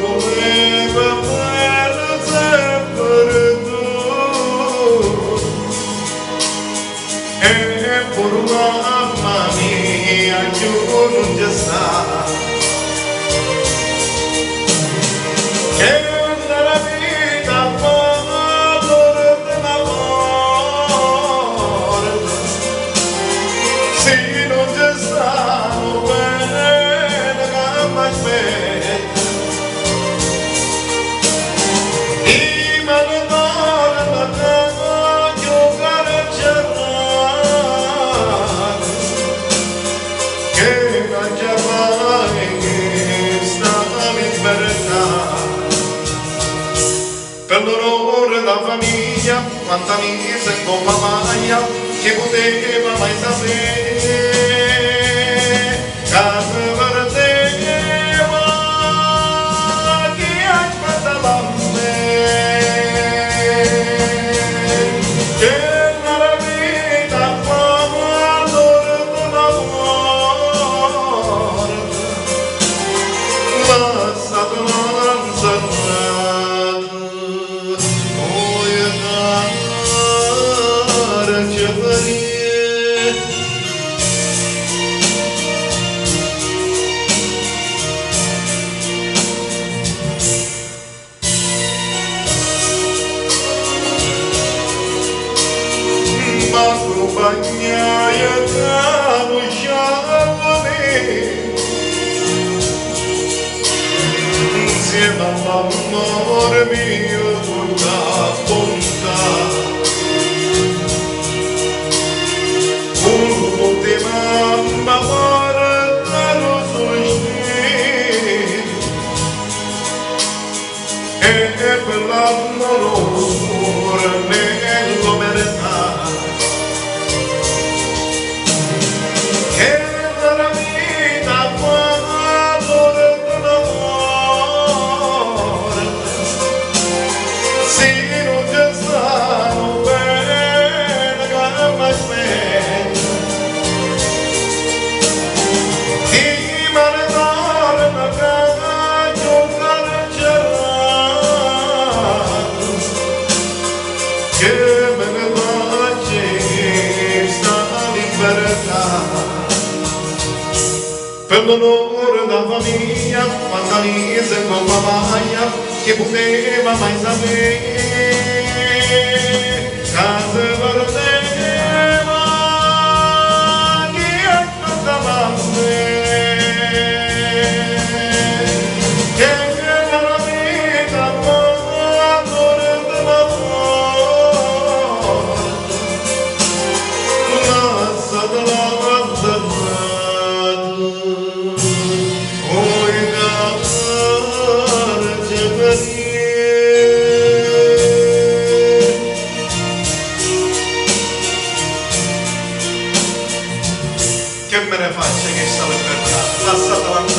voleva perdersi per tu e per mamma mia giù non ci sta che nella vita valore dell'amore se non ci stanno bene che mi aspetta i maledoni la terra giocare che non c'è mai che sta in verità per l'orrore della famiglia quanta mise con mamma che poteva mai sapere che perdeva chi aspettava me che nella vita valore dell'amore lasciato bagnaia caro sciavone insieme all'amore mio tutta bontà un poteva guardare lo sostenere e per l'amore nella verità per l'onore della famiglia, quanta mise con mamma che poteva mai sapere casa perdeva chi aspettava me che nella vita valore dell'amore lasciato la che me ne faccia che sta per lasciatela